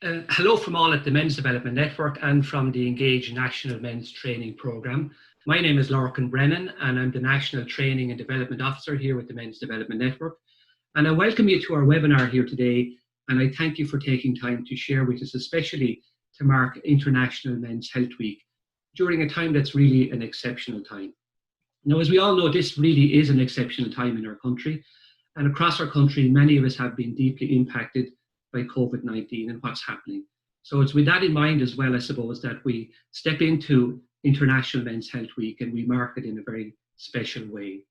Hello from all at the Men's Development Network and from the Engage National Men's Training Programme. My name is Lorcan Brennan and I'm the National Training and Development Officer here with the Men's Development Network. And I welcome you to our webinar here today, and I thank you for taking time to share with us, especially to mark International Men's Health Week during a time that's really an exceptional time. Now, as we all know, this really is an exceptional time in our country, and across our country, many of us have been deeply impacted by Covid-19 and what's happening. So it's with that in mind as well, I suppose, that we step into International Men's Health Week and we mark it in a very special way.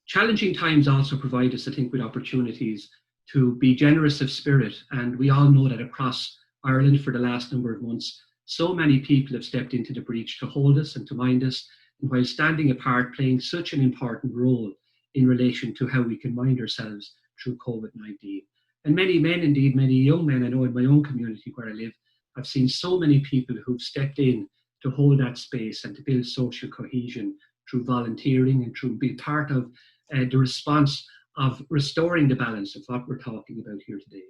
Challenging times also provide us, I think, with opportunities to be generous of spirit. And we all know that across Ireland for the last number of months, so many people have stepped into the breach to hold us and to mind us, and while standing apart, playing such an important role in relation to how we can mind ourselves through Covid-19. And many men, indeed, many young men, I know in my own community where I live, I've seen so many people who've stepped in to hold that space and to build social cohesion through volunteering and through being part of the response of restoring the balance of what we're talking about here today.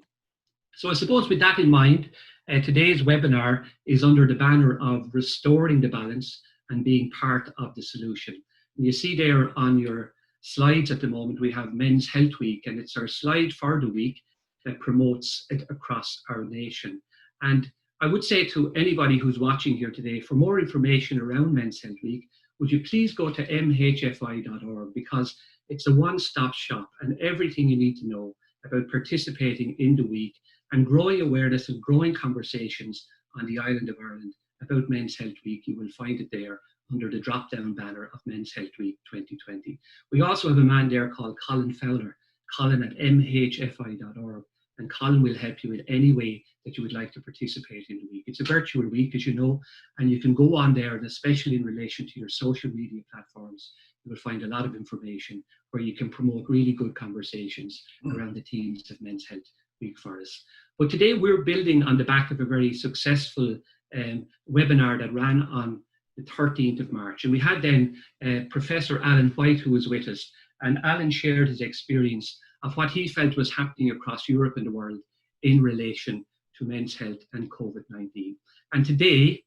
So I suppose with that in mind, today's webinar is under the banner of restoring the balance and being part of the solution. And you see there on your slides at the moment, we have Men's Health Week, and it's our slide for the week that promotes it across our nation. And I would say to anybody who's watching here today, for more information around Men's Health Week, would you please go to mhfi.org, because it's a one-stop shop and everything you need to know about participating in the week and growing awareness and growing conversations on the island of Ireland about Men's Health Week. You will find it there under the drop-down banner of Men's Health Week 2020. We also have a man there called Colin Fowler, Colin at mhfi.org. And Colin will help you in any way that you would like to participate in the week. It's a virtual week, as you know, and you can go on there, and especially in relation to your social media platforms, you will find a lot of information where you can promote really good conversations around the themes of Men's Health Week for us. But today we're building on the back of a very successful webinar that ran on the 13th of March. And we had then Professor Alan White, who was with us, and Alan shared his experience of what he felt was happening across Europe and the world in relation to men's health and Covid-19. And today,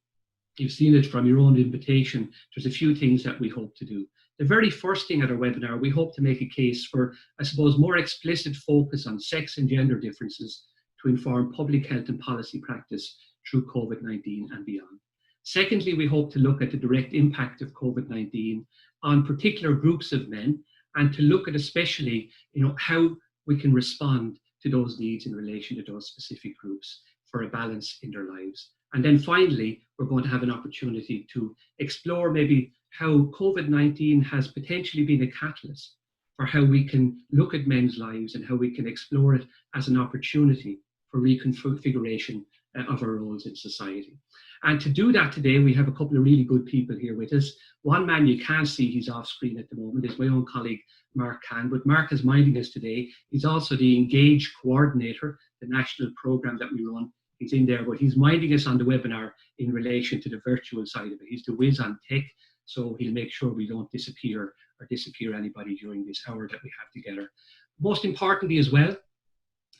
you've seen it from your own invitation, there's a few things that we hope to do. The very first thing at our webinar, we hope to make a case for, I suppose, more explicit focus on sex and gender differences to inform public health and policy practice through Covid-19 and beyond. Secondly, we hope to look at the direct impact of Covid-19 on particular groups of men, and to look at especially, how we can respond to those needs in relation to those specific groups for a balance in their lives. And then finally, we're going to have an opportunity to explore maybe how Covid-19 has potentially been a catalyst for how we can look at men's lives and how we can explore it as an opportunity for reconfiguration of our roles in society. And to do that today, we have a couple of really good people here with us. One man you can't see, he's off screen at the moment, is my own colleague, Mark Can. But Mark is minding us today. He's also the Engage coordinator, the national program that we run. He's in there, but he's minding us on the webinar in relation to the virtual side of it. He's the whiz on tech, so he'll make sure we don't disappear anybody during this hour that we have together. Most importantly as well,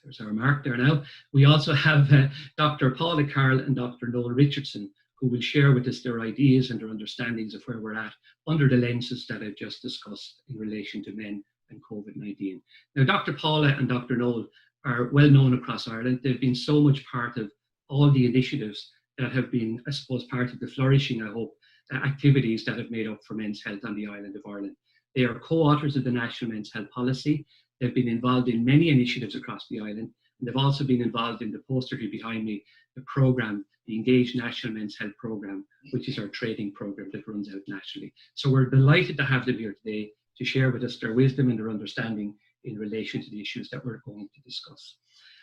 there's our Mark there now. We also have Dr Paula Carroll and Dr Noel Richardson, who will share with us their ideas and their understandings of where we're at under the lenses that I've just discussed in relation to men and Covid-19. Now, Dr Paula and Dr Noel are well known across Ireland. They've been so much part of all the initiatives that have been, I suppose, part of the flourishing, I hope, activities that have made up for men's health on the island of Ireland. They are co-authors of the National Men's Health Policy. They've been involved in many initiatives across the island, and they've also been involved in the poster here behind me, the program, the Engage National Men's Health Program, which is our training program that runs out nationally. So we're delighted to have them here today to share with us their wisdom and their understanding in relation to the issues that we're going to discuss.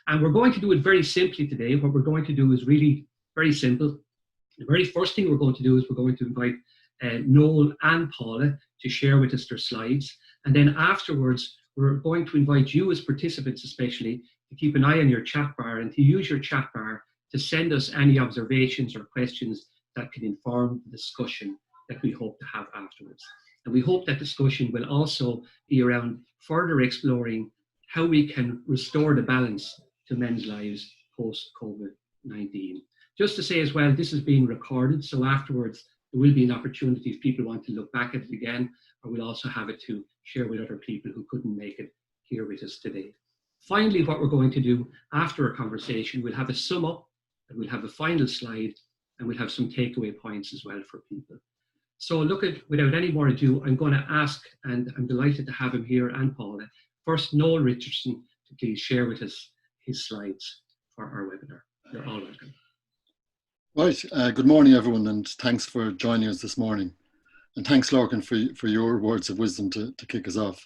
And we're going to do it very simply today. What we're going to do is really very simple. The very first thing we're going to do is we're going to invite Noel and Paula to share with us their slides. And then afterwards, we're going to invite you as participants especially to keep an eye on your chat bar and to use your chat bar to send us any observations or questions that can inform the discussion that we hope to have afterwards. And we hope that discussion will also be around further exploring how we can restore the balance to men's lives post-COVID-19. COVID-19. Just to say as well, this is being recorded, so afterwards there will be an opportunity if people want to look back at it again, or we'll also have it to share with other people who couldn't make it here with us today. Finally, what we're going to do after our conversation, we'll have a sum up, and we'll have a final slide, and we'll have some takeaway points as well for people. So without any more ado, I'm going to ask, and I'm delighted to have him here and Paula, first Noel Richardson to please share with us his slides for our webinar. You're all welcome. Right, good morning everyone, and thanks for joining us this morning. And thanks Lorcan for your words of wisdom to kick us off.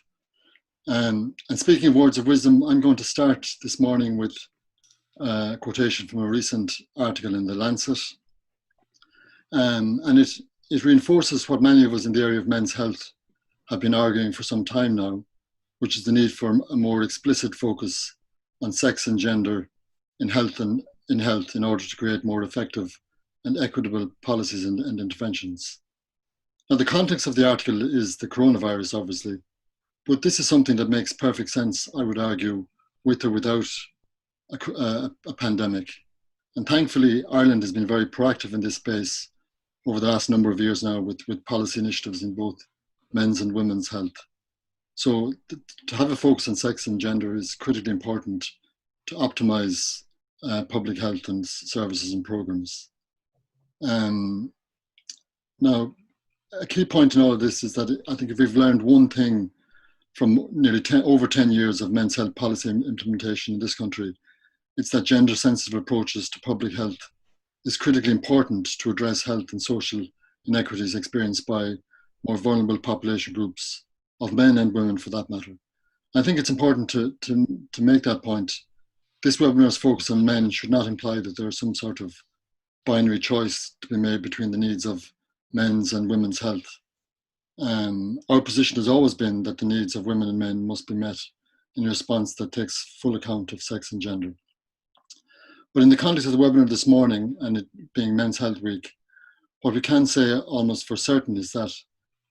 And speaking of words of wisdom, I'm going to start this morning with a quotation from a recent article in The Lancet. And it reinforces what many of us in the area of men's health have been arguing for some time now, which is the need for a more explicit focus on sex and gender in health in order to create more effective and equitable policies and interventions. Now, the context of the article is the coronavirus, obviously, but this is something that makes perfect sense, I would argue, with or without a pandemic. And thankfully, Ireland has been very proactive in this space over the last number of years now with policy initiatives in both men's and women's health. So to have a focus on sex and gender is critically important to optimize public health and services and programs. Now, a key point in all of this is that I think if we've learned one thing from nearly over 10 years of men's health policy implementation in this country, it's that gender-sensitive approaches to public health is critically important to address health and social inequities experienced by more vulnerable population groups of men and women, for that matter. I think it's important to make that point. This webinar's focus on men should not imply that there is some sort of binary choice to be made between the needs of men's and women's health. Our position has always been that the needs of women and men must be met in a response that takes full account of sex and gender. But in the context of the webinar this morning, and it being Men's Health Week, what we can say almost for certain is that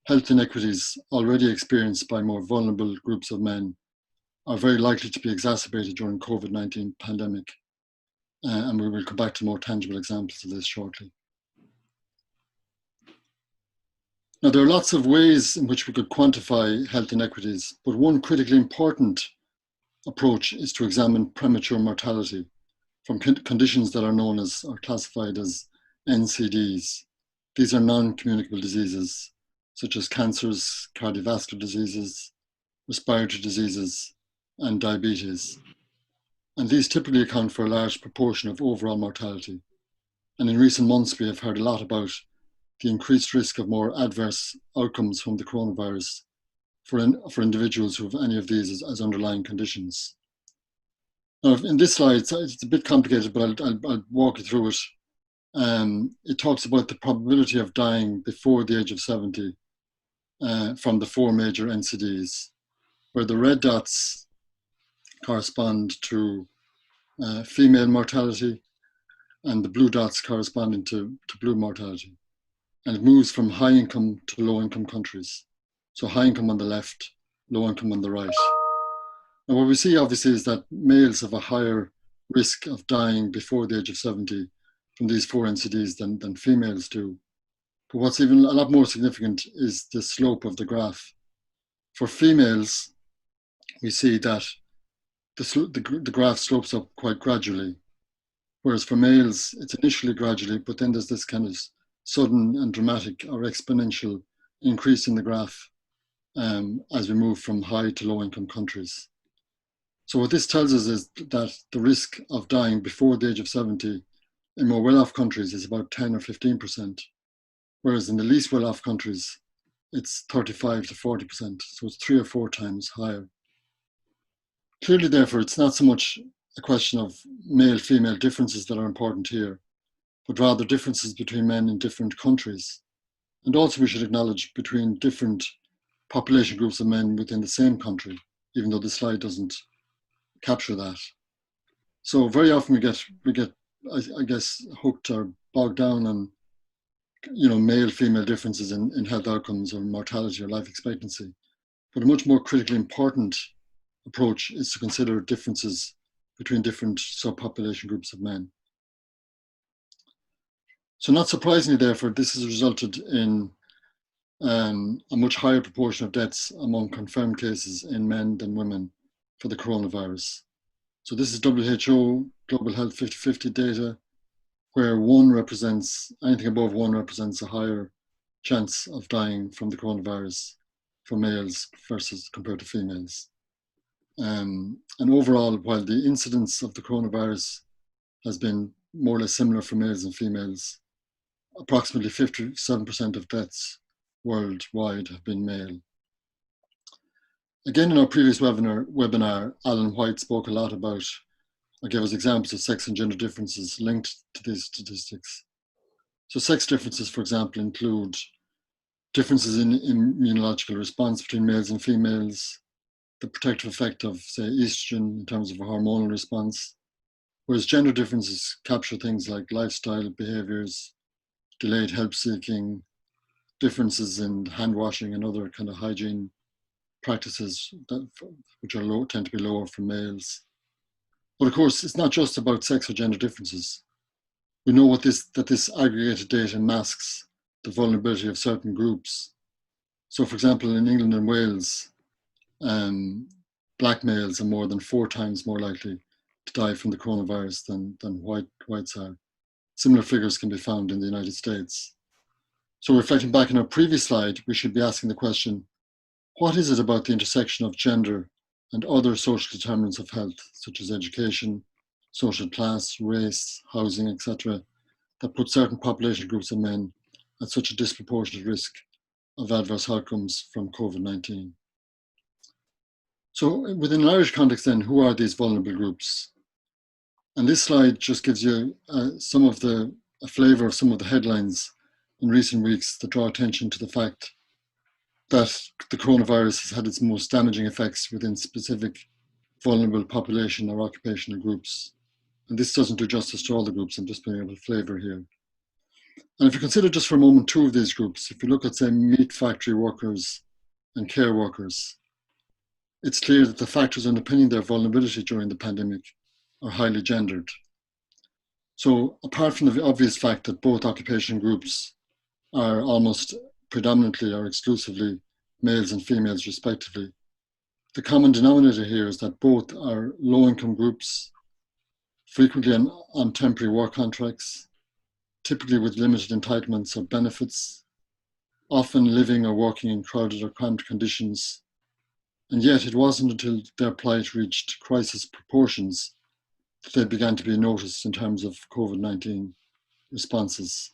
health inequities already experienced by more vulnerable groups of men are very likely to be exacerbated during COVID-19 pandemic. And we will come back to more tangible examples of this shortly. Now, there are lots of ways in which we could quantify health inequities, but one critically important approach is to examine premature mortality from conditions that are known as or classified as NCDs. These are non-communicable diseases, such as cancers, cardiovascular diseases, respiratory diseases, and diabetes. And these typically account for a large proportion of overall mortality. And in recent months, we have heard a lot about the increased risk of more adverse outcomes from the coronavirus for individuals who have any of these as underlying conditions. Now, in this slide, it's a bit complicated, but I'll walk you through it. It talks about the probability of dying before the age of 70 from the four major NCDs, where the red dots correspond to female mortality and the blue dots corresponding to blue mortality. And it moves from high income to low income countries. So high income on the left, low income on the right. And what we see obviously is that males have a higher risk of dying before the age of 70 from these four NCDs than females do. But what's even a lot more significant is the slope of the graph. For females, we see that the graph slopes up quite gradually, whereas for males, it's initially gradually, but then there's this kind of sudden and dramatic or exponential increase in the graph as we move from high to low income countries. So what this tells us is that the risk of dying before the age of 70 in more well-off countries is about 10 or 15%, whereas in the least well-off countries, it's 35 to 40%, so it's 3 or 4 times higher. Clearly, therefore, it's not so much a question of male-female differences that are important here, but rather differences between men in different countries. And also we should acknowledge between different population groups of men within the same country, even though the slide doesn't capture that. So very often we get I guess hooked or bogged down on male-female differences in health outcomes or mortality or life expectancy. But a much more critically important approach is to consider differences between different subpopulation groups of men. So not surprisingly, therefore, this has resulted in a much higher proportion of deaths among confirmed cases in men than women for the coronavirus. So this is WHO Global Health 50/50 data, where anything above 1 represents a higher chance of dying from the coronavirus for males versus compared to females. And overall, while the incidence of the coronavirus has been more or less similar for males and females, approximately 57% of deaths worldwide have been male. Again, in our previous webinar, Alan White spoke a lot about, or gave us examples of sex and gender differences linked to these statistics. So sex differences, for example, include differences in immunological response between males and females, the protective effect of, say, estrogen in terms of a hormonal response, whereas gender differences capture things like lifestyle behaviors, delayed help seeking, differences in hand washing and other kind of hygiene practices which are tend to be lower for males. But of course, it's not just about sex or gender differences. We know that this aggregated data masks the vulnerability of certain groups. So for example, in England and Wales, black males are more than 4 times more likely to die from the coronavirus than whites are. Similar figures can be found in the United States. So reflecting back on our previous slide, we should be asking the question, what is it about the intersection of gender and other social determinants of health, such as education, social class, race, housing, etc., that put certain population groups of men at such a disproportionate risk of adverse outcomes from COVID-19? So within an Irish context then, who are these vulnerable groups? And this slide just gives you a flavour of some of the headlines in recent weeks that draw attention to the fact that the coronavirus has had its most damaging effects within specific vulnerable population or occupational groups. And this doesn't do justice to all the groups, I'm just putting out a flavour here. And if you consider just for a moment 2 of these groups, if you look at, say, meat factory workers and care workers, it's clear that the factors underpinning their vulnerability during the pandemic are highly gendered. So apart from the obvious fact that both occupation groups are almost predominantly or exclusively males and females respectively, the common denominator here is that both are low-income groups, frequently on temporary work contracts, typically with limited entitlements or benefits, often living or working in crowded or cramped conditions. And yet it wasn't until their plight reached crisis proportions that they began to be noticed in terms of COVID-19 responses.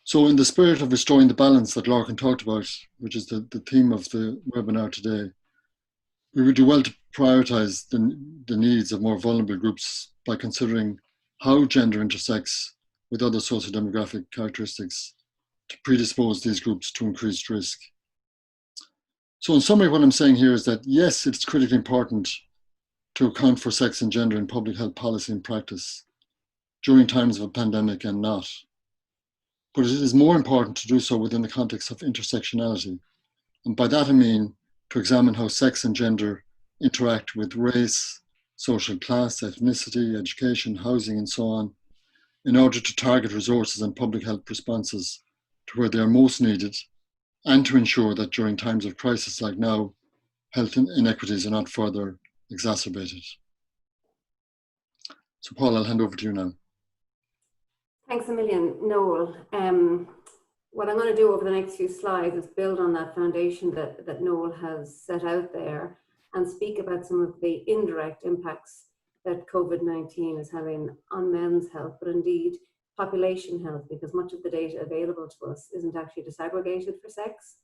So in the spirit of restoring the balance that Lorcan talked about, which is the theme of the webinar today, we would do well to prioritise the needs of more vulnerable groups by considering how gender intersects with other socio-demographic characteristics to predispose these groups to increased risk. So in summary, what I'm saying here is that yes, it's critically important to account for sex and gender in public health policy and practice during times of a pandemic and not. But it is more important to do so within the context of intersectionality. And by that I mean to examine how sex and gender interact with race, social class, ethnicity, education, housing, and so on, in order to target resources and public health responses to where they are most needed, and to ensure that during times of crisis like now, health inequities are not further exacerbated. So Paul, I'll hand over to you now. Thanks a million, Noel. What I'm going to do over the next few slides is build on that foundation that Noel has set out there and speak about some of the indirect impacts that COVID-19 is having on men's health, but indeed population health, because much of the data available to us isn't actually disaggregated for sex.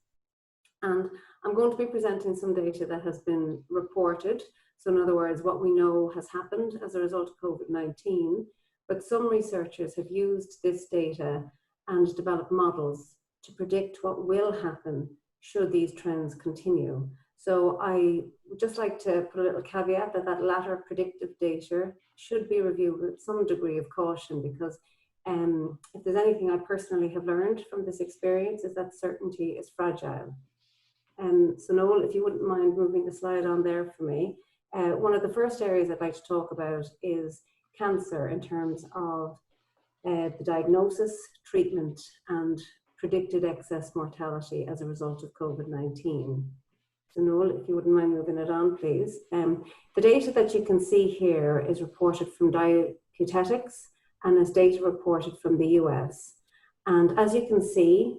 And I'm going to be presenting some data that has been reported. So in other words, what we know has happened as a result of COVID-19, but some researchers have used this data and developed models to predict what will happen should these trends continue. So I would just like to put a little caveat that latter predictive data should be reviewed with some degree of caution, because if there's anything I personally have learned from this experience is that certainty is fragile. So Noel, if you wouldn't mind moving the slide on there for me. One of the first areas I'd like to talk about is cancer in terms of the diagnosis, treatment, and predicted excess mortality as a result of COVID-19. So Noel, if you wouldn't mind moving it on, please. The data that you can see here is reported from Dietetics and is data reported from the US. And as you can see,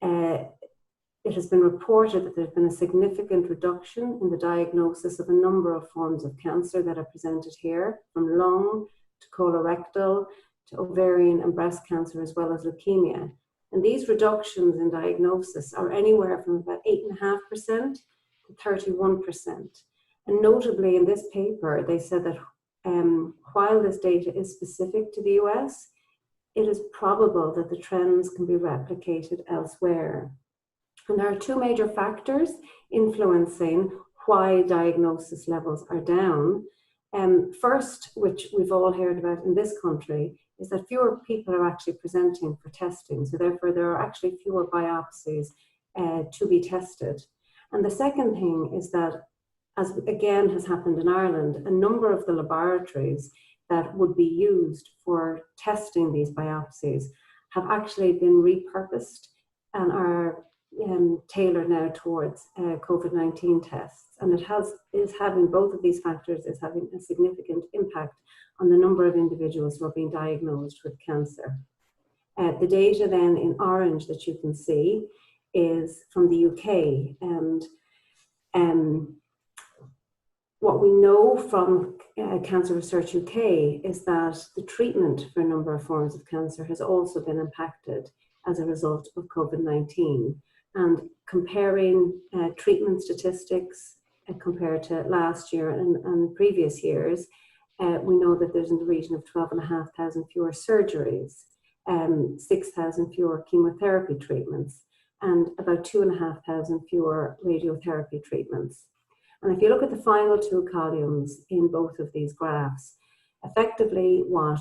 it has been reported that there's been a significant reduction in the diagnosis of a number of forms of cancer that are presented here, from lung to colorectal to ovarian and breast cancer, as well as leukemia. And these reductions in diagnosis are anywhere from about 8.5% to 31%. And notably in this paper, they said that while this data is specific to the US, it is probable that the trends can be replicated elsewhere. And there are two major factors influencing why diagnosis levels are down. First, which we've all heard about in this country, is that fewer people are actually presenting for testing. So therefore, there are actually fewer biopsies to be tested. And the second thing is that, as again has happened in Ireland, a number of the laboratories that would be used for testing these biopsies have actually been repurposed and are tailored now towards COVID-19 tests. And both of these factors is having a significant impact on the number of individuals who are being diagnosed with cancer. The data then in orange that you can see is from the UK, and what we know from Cancer Research UK is that the treatment for a number of forms of cancer has also been impacted as a result of COVID-19. And comparing treatment statistics compared to last year and previous years, we know that there's in the region of 12,500 fewer surgeries, 6,000 fewer chemotherapy treatments, and about 2,500 fewer radiotherapy treatments. And if you look at the final two columns in both of these graphs, effectively what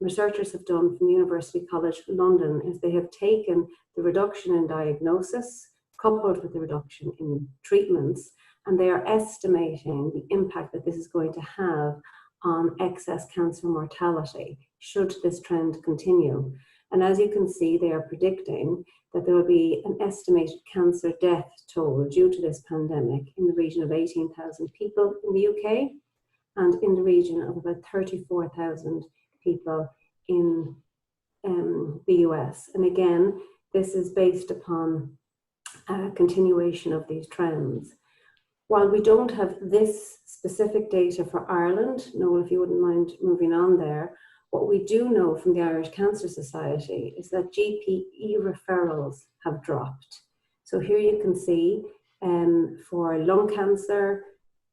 researchers have done from University College London is they have taken the reduction in diagnosis coupled with the reduction in treatments, and they are estimating the impact that this is going to have on excess cancer mortality should this trend continue. And as you can see, they are predicting that there will be an estimated cancer death toll due to this pandemic in the region of 18,000 people in the UK and in the region of about 34,000 people in the US. And again, this is based upon a continuation of these trends. While we don't have this specific data for Ireland, Noel, if you wouldn't mind moving on there, what we do know from the Irish Cancer Society is that GP referrals have dropped. So here you can see for lung cancer,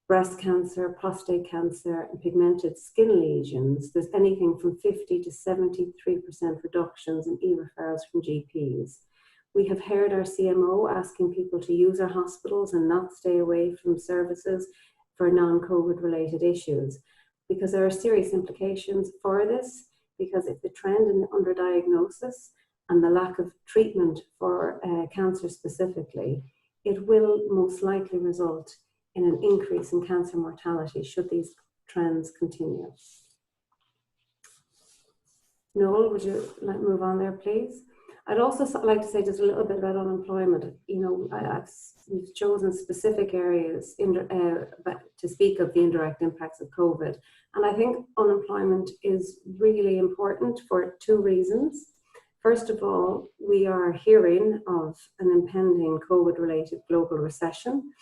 breast cancer, prostate cancer, and pigmented skin lesions, there's anything from 50 to 73% reductions in e-referrals from GPs. We have heard our CMO asking people to use our hospitals and not stay away from services for non-COVID related issues, because there are serious implications for this, because if the trend in underdiagnosis and the lack of treatment for cancer specifically, it will most likely result in an increase in cancer mortality should these trends continue. Noel, would you like to move on there, please? I'd also like to say just a little bit about unemployment. You know, we've chosen specific areas to speak of the indirect impacts of COVID. And I think unemployment is really important for two reasons. First of all, we are hearing of an impending COVID-related global recession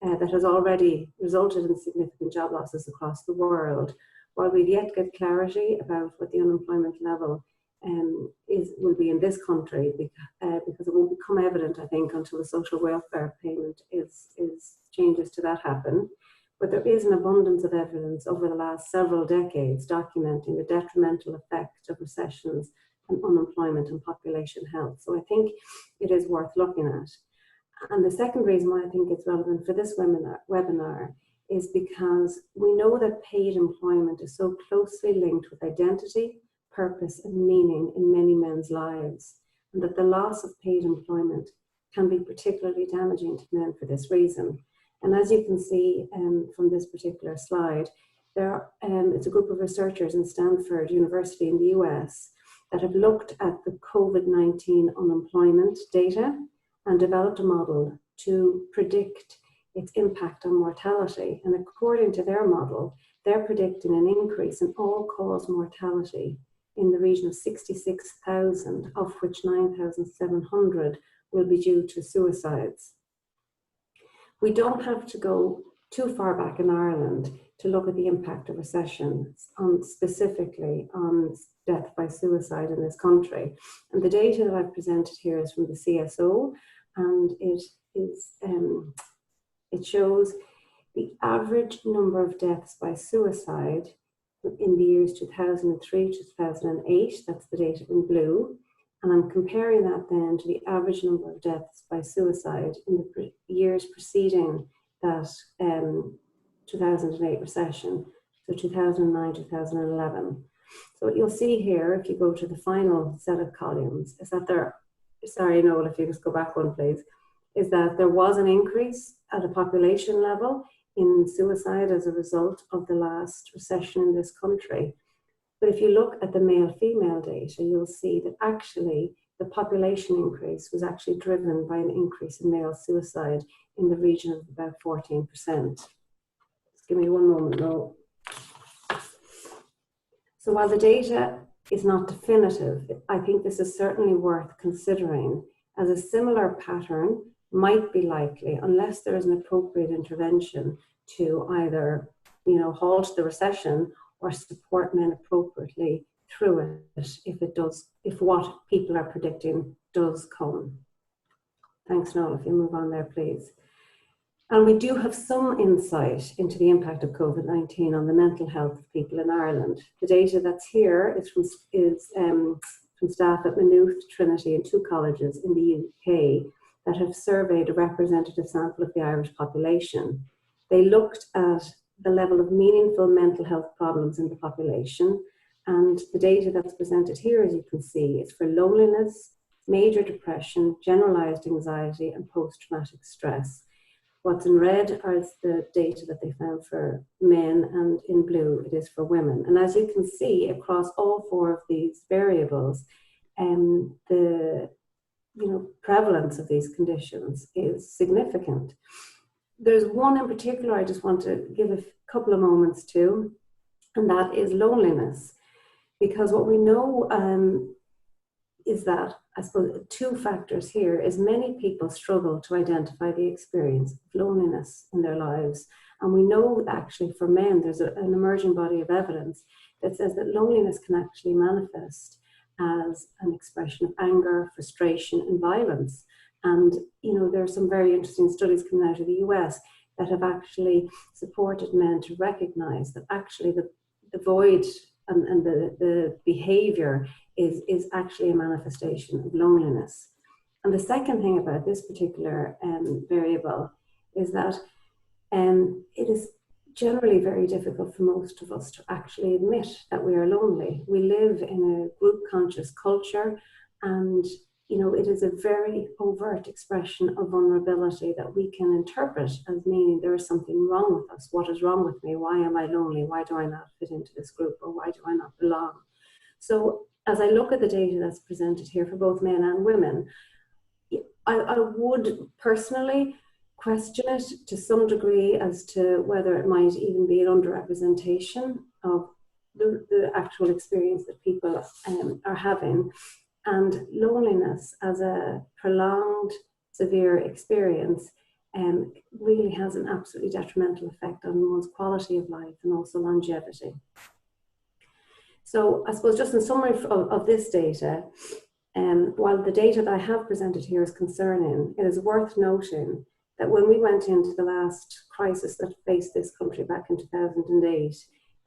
that has already resulted in significant job losses across the world. While we've yet to get clarity about what the unemployment level will be in this country, because it won't become evident, I think, until the social welfare payment changes to that happen. But there is an abundance of evidence over the last several decades documenting the detrimental effect of recessions on unemployment and population health. So I think it is worth looking at. And the second reason why I think it's relevant for this webinar is because we know that paid employment is so closely linked with identity, purpose and meaning in many men's lives, and that the loss of paid employment can be particularly damaging to men for this reason. And as you can see from this particular slide, It's a group of researchers in Stanford University in the US that have looked at the COVID-19 unemployment data and developed a model to predict its impact on mortality. And according to their model, they're predicting an increase in all-cause mortality in the region of 66,000, of which 9,700 will be due to suicides. We don't have to go too far back in Ireland to look at the impact of recession specifically on death by suicide in this country. And the data that I've presented here is from the CSO, and it shows the average number of deaths by suicide in the years 2003 to 2008, that's the data in blue, and I'm comparing that then to the average number of deaths by suicide in the years preceding that 2008 recession, so 2009, 2011. So what you'll see here, if you go to the final set of columns, is that sorry Noel, if you just go back one please, is that there was an increase at a population level in suicide as a result of the last recession in this country. But if you look at the male-female data, you'll see that actually the population increase was actually driven by an increase in male suicide in the region of about 14%. Just give me one moment, Noel. So while the data is not definitive, I think this is certainly worth considering, as a similar pattern might be likely unless there is an appropriate intervention to either, halt the recession or support men appropriately through it if what people are predicting does come. Thanks, Noel. If you move on there, please. And we do have some insight into the impact of COVID-19 on the mental health of people in Ireland. The data that's here is from staff at Maynooth, Trinity and 2 colleges in the UK that have surveyed a representative sample of the Irish population. They looked at the level of meaningful mental health problems in the population, and the data that's presented here, as you can see, is for loneliness, major depression, generalized anxiety and post-traumatic stress. What's in red is the data that they found for men, and in blue it is for women. And as you can see, across all 4 of these variables, the prevalence of these conditions is significant. There's one in particular I just want to give a couple of moments to, and that is loneliness. Because what we know is that, I suppose, 2 factors here is many people struggle to identify the experience of loneliness in their lives. And we know that actually for men, there's an emerging body of evidence that says that loneliness can actually manifest as an expression of anger, frustration, and violence. And, there are some very interesting studies coming out of the US that have actually supported men to recognize that actually the void and the behavior is actually a manifestation of loneliness. And the second thing about this particular variable is that it is generally very difficult for most of us to actually admit that we are lonely. We live in a group conscious culture, and it is a very overt expression of vulnerability that we can interpret as meaning there is something wrong with us. What is wrong with me? Why am I lonely? Why do I not fit into this group? Or why do I not belong? So as I look at the data that's presented here for both men and women, I would personally question it to some degree as to whether it might even be an underrepresentation of the actual experience that people are having. And loneliness as a prolonged, severe experience really has an absolutely detrimental effect on one's quality of life and also longevity. So I suppose just in summary of this data, while the data that I have presented here is concerning, it is worth noting that when we went into the last crisis that faced this country back in 2008,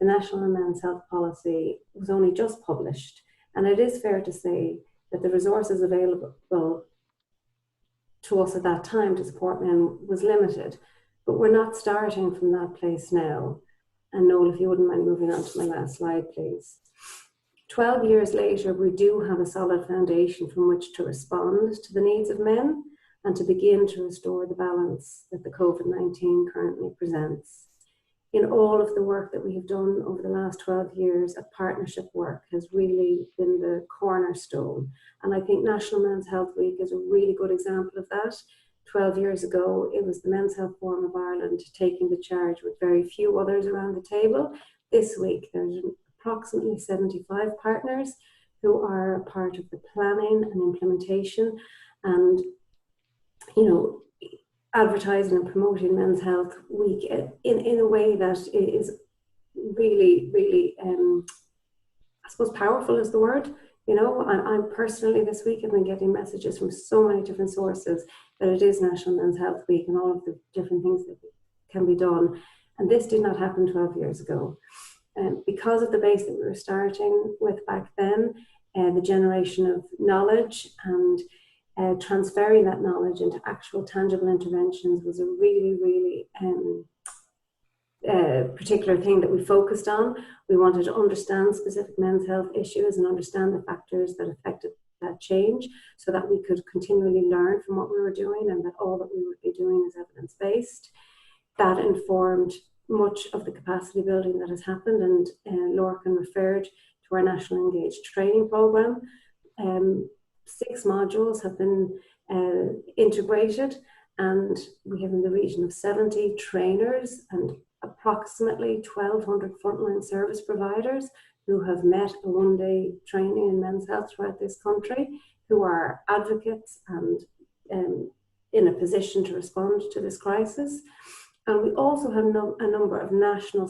the National Men's Health Policy was only just published. And it is fair to say that the resources available to us at that time to support men was limited. But we're not starting from that place now. And Noel, if you wouldn't mind moving on to my last slide, please. 12 years later, we do have a solid foundation from which to respond to the needs of men and to begin to restore the balance that the COVID-19 currently presents. in all of the work that we have done over the last 12 years, partnership work has really been the cornerstone. And I think National Men's Health Week is a really good example of that. 12 years ago, it was the Men's Health Forum of Ireland taking the charge with very few others around the table. This week, there's approximately 75 partners who are part of the planning and implementation and, advertising and promoting Men's Health Week in a way that is really, really, I suppose powerful is the word. I'm personally this week have been getting messages from so many different sources that it is National Men's Health Week and all of the different things that can be done. And this did not happen 12 years ago. Because of the base that we were starting with back then, the generation of knowledge and transferring that knowledge into actual tangible interventions was a really, really particular thing that we focused on. We wanted to understand specific men's health issues and understand the factors that affected that change so that we could continually learn from what we were doing and that all that we would be doing is evidence-based. That informed much of the capacity building that has happened, and Lorcan referred to our National Engaged training programme. 6 modules have been integrated, and we have in the region of 70 trainers and approximately 1,200 frontline service providers who have met a one-day training in men's health throughout this country, who are advocates and in a position to respond to this crisis. And we also have a number of national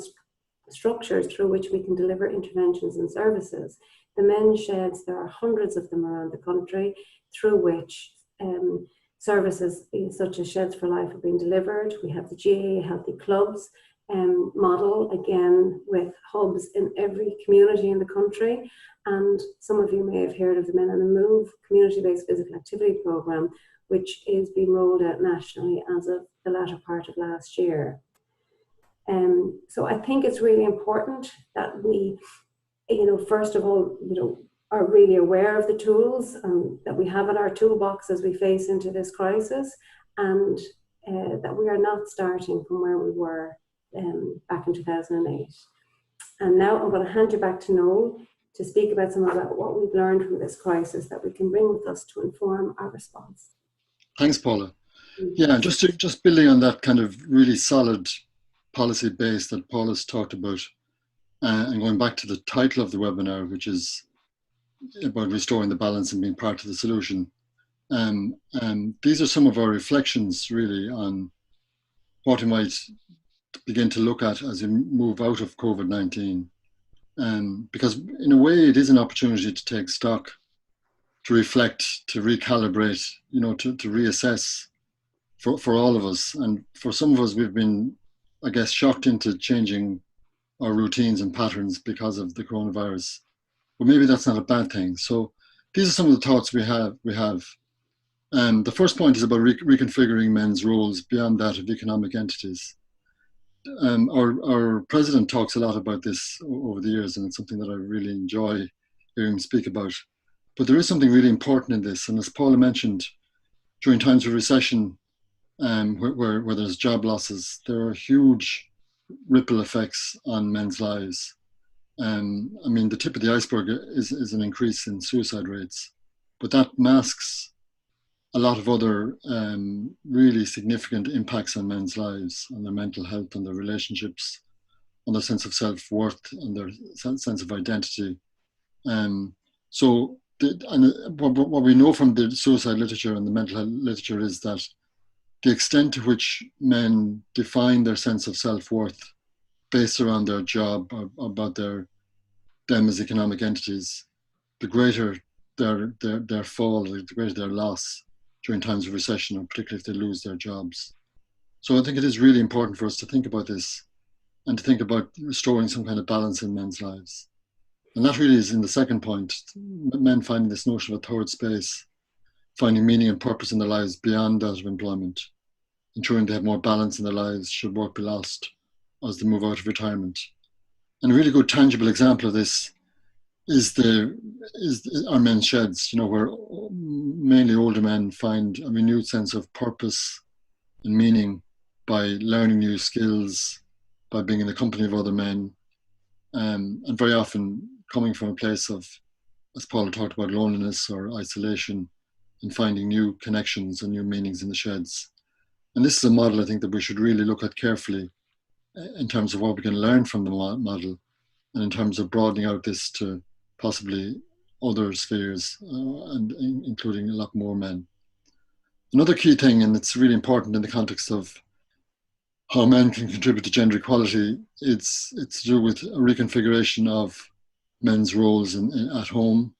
structures through which we can deliver interventions and services. The men's sheds, there are hundreds of them around the country through which services such as Sheds for Life are being delivered. We have the GAA Healthy Clubs model, again with hubs in every community in the country. And some of you may have heard of the Men on the Move community-based physical activity programme, which is being rolled out nationally as of the latter part of last year. So I think it's really important that we, first of all, are really aware of the tools that we have in our toolbox as we face into this crisis, and that we are not starting from where we were back in 2008. And now I'm going to hand you back to Noel to speak about some about what we've learned from this crisis that we can bring with us to inform our response. Thanks, Paula. Yeah, just building on that kind of really solid policy base that Paula's talked about, and going back to the title of the webinar, which is about restoring the balance and being part of the solution. These are some of our reflections really on what we might begin to look at as we move out of COVID-19. Because in a way it is an opportunity to take stock, to reflect, to recalibrate, to reassess for all of us. And for some of us, we've been, I guess, shocked into changing our routines and patterns because of the coronavirus. But maybe that's not a bad thing. So these are some of the thoughts we have. The first point is about reconfiguring men's roles beyond that of economic entities. Our president talks a lot about this over the years, and it's something that I really enjoy hearing him speak about. But there is something really important in this, and as Paula mentioned, during times of recession, where there's job losses, there are huge ripple effects on men's lives. The tip of the iceberg is an increase in suicide rates, but that masks a lot of other really significant impacts on men's lives, on their mental health, on their relationships, on their sense of self-worth, on their sense of identity. What we know from the suicide literature and the mental health literature is that the extent to which men define their sense of self-worth based around their job, or about them as economic entities, the greater their fall, the greater their loss during times of recession, or particularly if they lose their jobs. So I think it is really important for us to think about this and to think about restoring some kind of balance in men's lives. And that really is in the second point, men finding this notion of a third space, finding meaning and purpose in their lives beyond that of employment, ensuring they have more balance in their lives should work be lost as they move out of retirement. And a really good tangible example of this is our men's sheds, where mainly older men find a renewed sense of purpose and meaning by learning new skills, by being in the company of other men, and very often coming from a place of, as Paula talked about, loneliness or isolation, and finding new connections and new meanings in the sheds. And this is a model I think that we should really look at carefully in terms of what we can learn from the model, and in terms of broadening out this to possibly other spheres, and including a lot more men. Another key thing, and it's really important in the context of how men can contribute to gender equality, it's to do with a reconfiguration of men's roles at home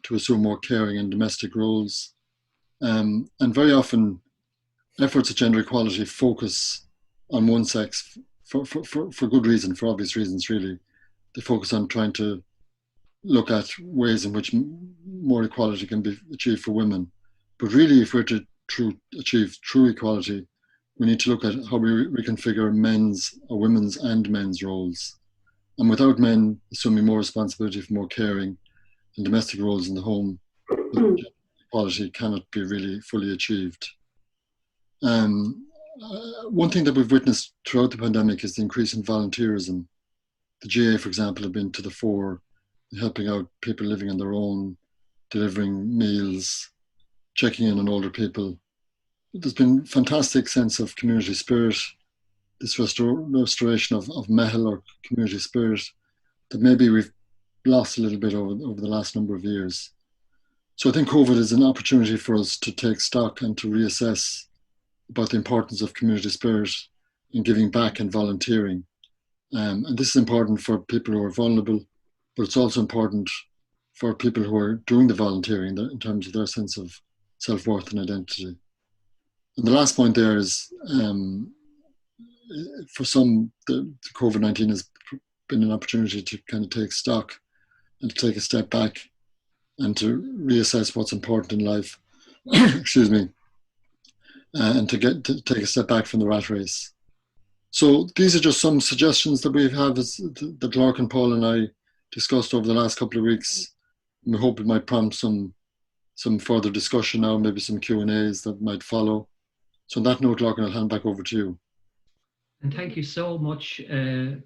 to assume more caring and domestic roles. And very often, efforts at gender equality focus on one sex for good reason, for obvious reasons, really. They focus on trying to look at ways in which more equality can be achieved for women. But really, if we're to achieve true equality, we need to look at how we reconfigure women's and men's roles. And without men assuming more responsibility for more caring and domestic roles in the home, equality cannot be really fully achieved. One thing that we've witnessed throughout the pandemic is the increase in volunteerism. The GA, for example, have been to the fore, helping out people living on their own, delivering meals, checking in on older people. There's been a fantastic sense of community spirit, this restoration of mehel, or community spirit, that maybe we've lost a little bit over the last number of years. So I think COVID is an opportunity for us to take stock and to reassess about the importance of community spirit in giving back and volunteering. And this is important for people who are vulnerable, but it's also important for people who are doing the volunteering in terms of their sense of self-worth and identity. And the last point there is, for some, the COVID-19 has been an opportunity to kind of take stock and to take a step back and to reassess what's important in life, excuse me, and to take a step back from the rat race. So these are just some suggestions that we have that Lark and Paul and I discussed over the last couple of weeks. And we hope it might prompt some further discussion now, maybe some Q&As that might follow. So on that note, Lark, I'll hand back over to you. And thank you so much,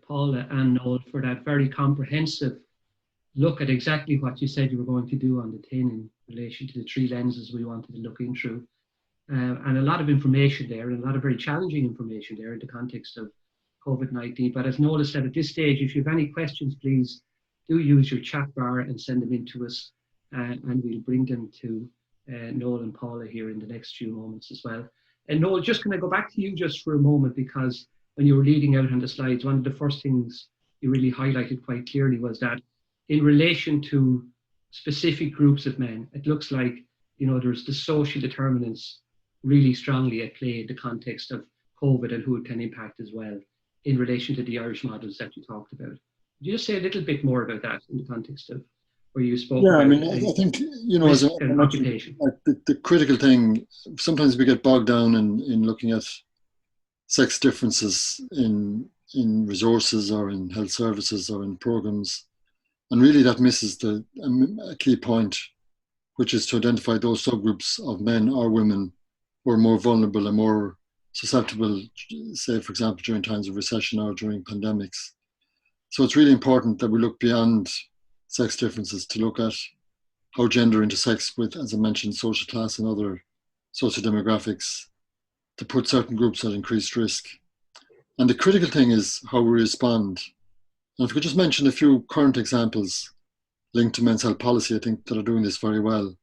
Paula and Noel, for that very comprehensive look at exactly what you said you were going to do on the tin in relation to the three lenses we wanted to look in through. And a lot of information there, and a lot of very challenging information there in the context of COVID-19. But as Noel said, at this stage, if you have any questions, please do use your chat bar and send them in to us, and we'll bring them to Noel and Paula here in the next few moments as well. And Noel, just going to go back to you just for a moment, because when you were leading out on the slides, one of the first things you really highlighted quite clearly was that in relation to specific groups of men, it looks like, there's the social determinants really strongly at play in the context of COVID and who it can impact as well in relation to the Irish models that you talked about. Could you just say a little bit more about that in the context of where you spoke about? Yeah, I mean, I think, as an occupation, like the critical thing, sometimes we get bogged down in looking at sex differences in resources or in health services or in programs. And really that misses a key point, which is to identify those subgroups of men or women who are more vulnerable and more susceptible, say, for example, during times of recession or during pandemics. So it's really important that we look beyond sex differences to look at how gender intersects with, as I mentioned, social class and other socio-demographics, to put certain groups at increased risk. And the critical thing is how we respond. And if we could just mention a few current examples linked to men's health policy, I think, that are doing this very well.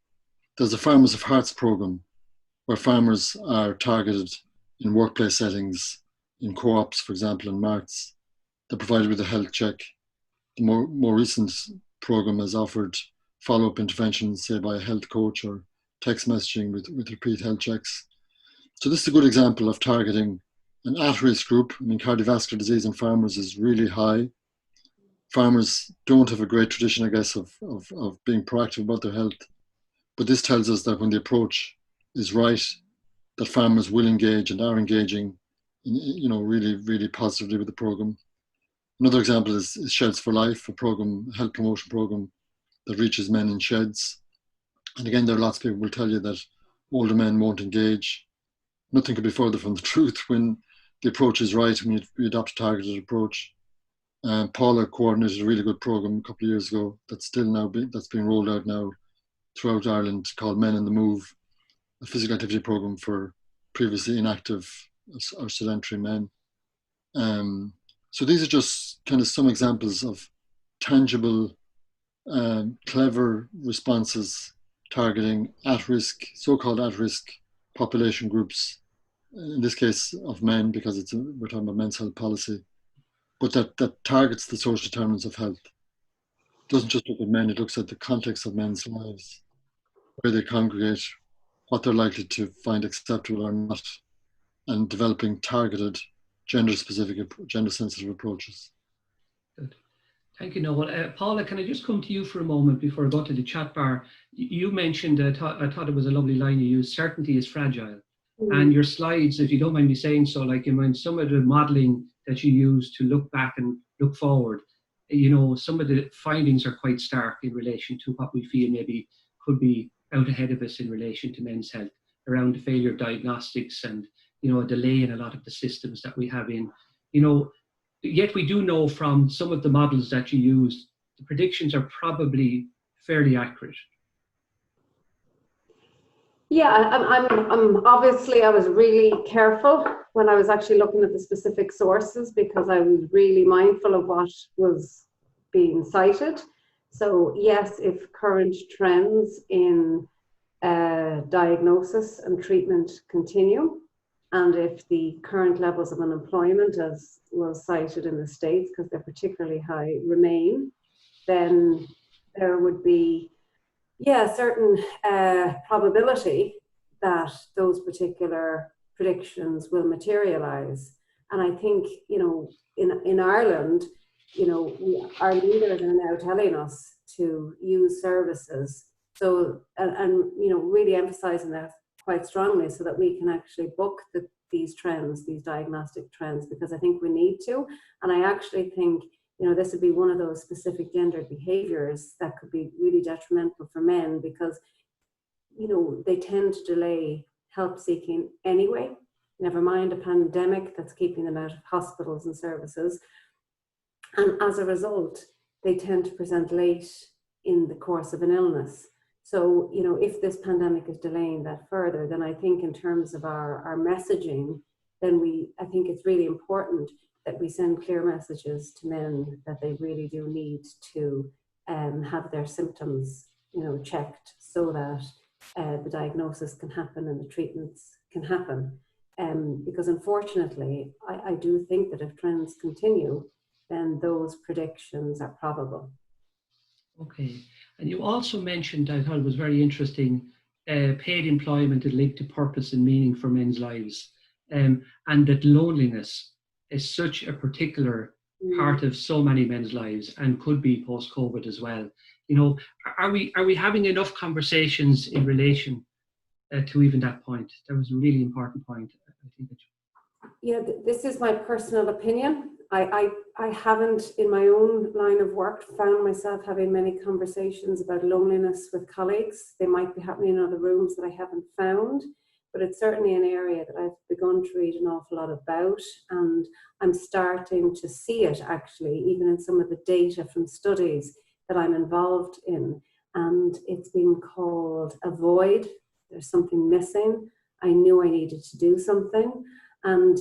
There's the Farmers of Hearts programme, where farmers are targeted in workplace settings, in co-ops, for example, in marts. They're provided with a health check. The more recent programme has offered follow-up interventions, say by a health coach or text messaging with repeat health checks. So this is a good example of targeting an at-risk group. I mean, cardiovascular disease in farmers is really high. Farmers don't have a great tradition, I guess, of being proactive about their health. But this tells us that when the approach is right, that farmers will engage and are engaging, really, really positively with the programme. Another example is Sheds for Life, a health promotion programme that reaches men in sheds. And again, there are lots of people who will tell you that older men won't engage. Nothing could be further from the truth. When the approach is right and we adopt a targeted approach. Paula coordinated a really good program a couple of years ago that's being rolled out now throughout Ireland, called Men in the Move, a physical activity program for previously inactive or sedentary men. So these are just kind of some examples of tangible, clever responses targeting at-risk, so-called at-risk population groups, in this case of men, because we're talking about men's health policy, but that targets the social determinants of health. It doesn't just look at men, it looks at the context of men's lives, where they congregate, what they're likely to find acceptable or not, and developing targeted, gender-specific, gender-sensitive approaches. Good. Thank you, Noel. Paula, can I just come to you for a moment before I go to the chat bar? You mentioned, I thought it was a lovely line you used, certainty is fragile. And your slides, if you don't mind me saying so, like in some of the modelling that you use to look back and look forward, some of the findings are quite stark in relation to what we feel maybe could be out ahead of us in relation to men's health, around the failure of diagnostics and, a delay in a lot of the systems that we have in, yet we do know from some of the models that you used, the predictions are probably fairly accurate. Yeah, I'm obviously, I was really careful when I was actually looking at the specific sources, because I was really mindful of what was being cited. So yes, if current trends in diagnosis and treatment continue, and if the current levels of unemployment, as was cited in the States, because they're particularly high, remain, then there would be, a certain probability that those particular predictions will materialize. And I think, in Ireland, our leaders are now telling us to use services. So, and really emphasizing that quite strongly, so that we can actually book these trends, these diagnostic trends, because I think we need to. And I actually think, this would be one of those specific gendered behaviors that could be really detrimental for men, because, they tend to delay help seeking anyway, never mind a pandemic that's keeping them out of hospitals and services. And as a result, they tend to present late in the course of an illness. So, if this pandemic is delaying that further, then I think in terms of our messaging, then I think it's really important that we send clear messages to men that they really do need to have their symptoms, checked, so that the diagnosis can happen and the treatments can happen. Because unfortunately, I do think that if trends continue, then those predictions are probable. Okay. And you also mentioned, I thought it was very interesting, paid employment is linked to purpose and meaning for men's lives, and that loneliness is such a particular part of so many men's lives, and could be post-COVID as well. Are we having enough conversations in relation to even that point? That was a really important point, I think. This is my personal opinion. I haven't, in my own line of work, found myself having many conversations about loneliness with colleagues. They might be happening in other rooms that I haven't found, but it's certainly an area that I've begun to read an awful lot about, and I'm starting to see it actually, even in some of the data from studies that I'm involved in. And it's been called a void. There's something missing. I knew I needed to do something. And,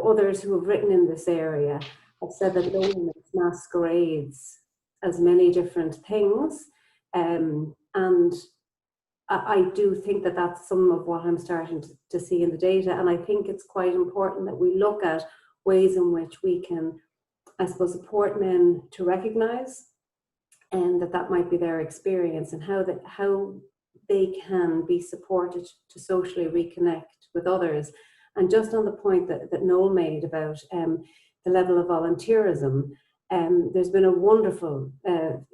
others who have written in this area have said that loneliness masquerades as many different things. And I do think that that's some of what I'm starting to see in the data. And I think it's quite important that we look at ways in which we can, I suppose, support men to recognize and that might be their experience, and how they can be supported to socially reconnect with others. And just on the point that Noel made about the level of volunteerism, there's been a wonderful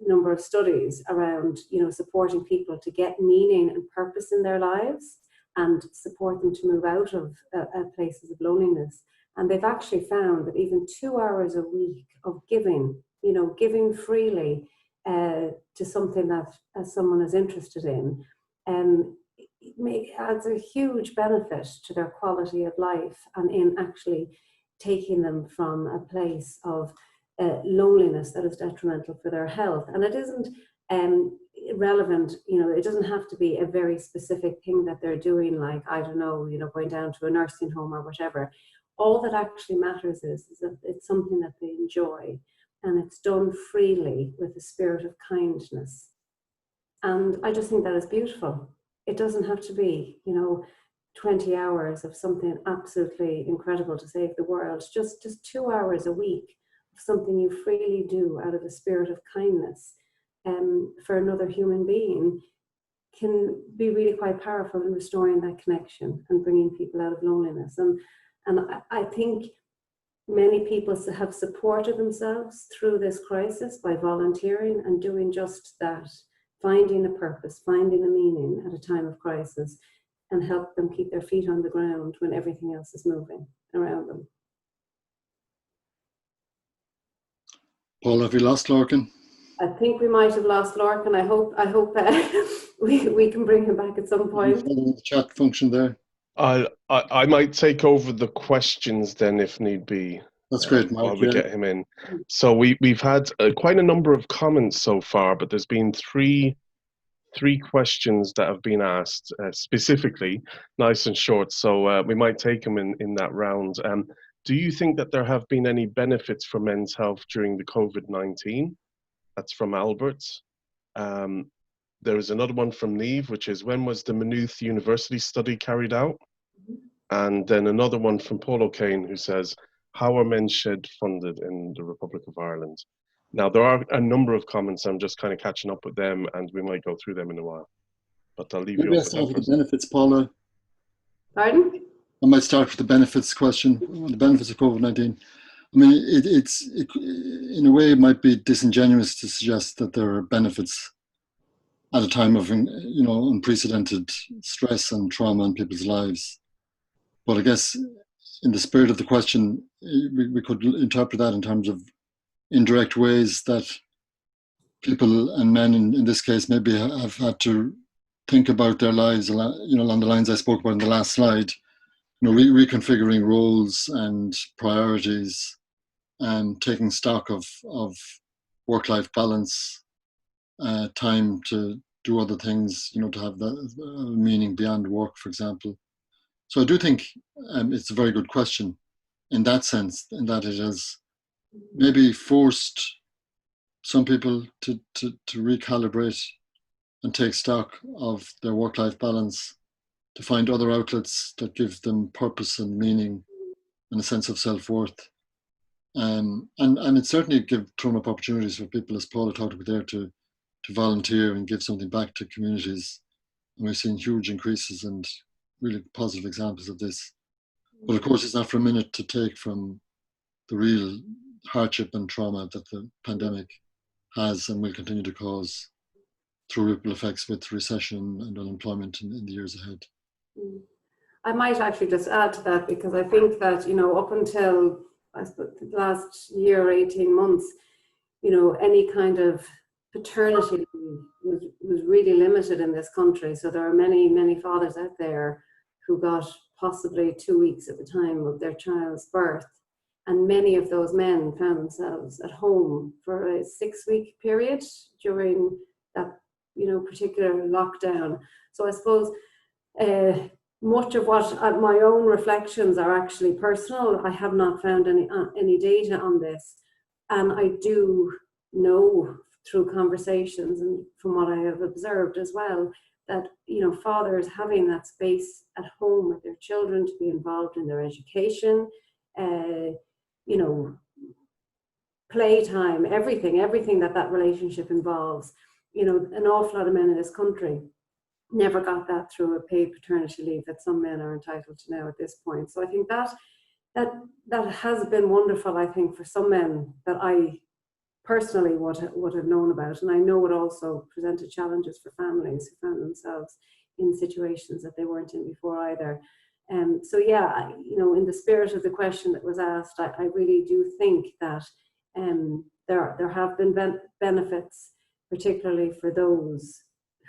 number of studies around, supporting people to get meaning and purpose in their lives and support them to move out of places of loneliness. And they've actually found that even 2 hours a week of giving, giving freely to something that someone is interested in, adds a huge benefit to their quality of life, and in actually taking them from a place of loneliness that is detrimental for their health. And it isn't relevant, it doesn't have to be a very specific thing that they're doing, like, I don't know, going down to a nursing home or whatever. All that actually matters is that it's something that they enjoy, and it's done freely with a spirit of kindness. And I just think that is beautiful. It doesn't have to be, 20 hours of something absolutely incredible to save the world. Just 2 hours a week of something you freely do out of a spirit of kindness for another human being can be really quite powerful in restoring that connection and bringing people out of loneliness. And I think many people have supported themselves through this crisis by volunteering and doing just that, finding a purpose, finding a meaning at a time of crisis, and help them keep their feet on the ground when everything else is moving around them. Paul, have we lost Larkin? I think we might have lost Larkin. I hope we can bring him back at some point. The chat function there. I might take over the questions then, if need be. That's great, Mark. While we get him in. So we've had quite a number of comments so far, but there's been three questions that have been asked specifically, nice and short. So we might take them in that round. Do you think that there have been any benefits for men's health during the Covid-19? That's from Albert. There is another one from Neve, which is, when was the Maynooth University study carried out? And then another one from Paul O'Kane, who says, how are Men's Shed funded in the Republic of Ireland? Now, there are a number of comments. I'm just kind of catching up with them, and we might go through them in a while. But I'll leave you Maybe start with the benefits, Paula. Pardon? I might start with the benefits question, the benefits of COVID-19. I mean, it's in a way, it might be disingenuous to suggest that there are benefits at a time of, unprecedented stress and trauma in people's lives. But I guess in the spirit of the question, we could interpret that in terms of indirect ways that people, and men in this case, maybe have had to think about their lives, along the lines I spoke about in the last slide, reconfiguring roles and priorities, and taking stock of work-life balance, time to do other things, to have that meaning beyond work, for example. So I do think it's a very good question in that sense, in that it has maybe forced some people to recalibrate and take stock of their work-life balance, to find other outlets that give them purpose and meaning and a sense of self-worth. And it certainly thrown up opportunities for people, as Paula talked about there, to volunteer and give something back to communities. And we've seen huge increases and really positive examples of this. But of course, it's not for a minute to take from the real hardship and trauma that the pandemic has and will continue to cause through ripple effects with recession and unemployment in the years ahead. I might actually just add to that, because I think that, up until I suppose the last year, 18 months, any kind of paternity leave was really limited in this country. So there are many, many fathers out there who got possibly 2 weeks at the time of their child's birth. And many of those men found themselves at home for a 6-week period during that, particular lockdown. So I suppose much of what my own reflections are actually personal. I have not found any data on this, and I do know through conversations and from what I have observed as well that fathers having that space at home with their children to be involved in their education, playtime, everything that relationship involves. An awful lot of men in this country never got that through a paid paternity leave that some men are entitled to now at this point. So I think that has been wonderful, I think, for some men that I personally would have known about. And I know it also presented challenges for families who found themselves in situations that they weren't in before either. So yeah, in the spirit of the question that was asked, I really do think that there have been benefits, particularly for those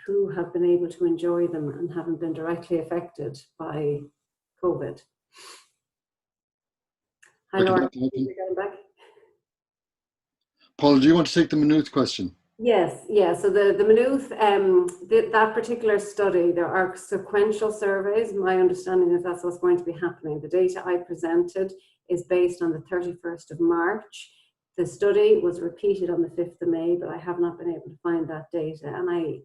who have been able to enjoy them and haven't been directly affected by COVID. Hi, Laura. Back. Paula, do you want to take the Maynooth question? Yes, yeah. So the Maynooth, that particular study, there are sequential surveys. My understanding is that's what's going to be happening. The data I presented is based on the 31st of March. The study was repeated on the 5th of May, but I have not been able to find that data. And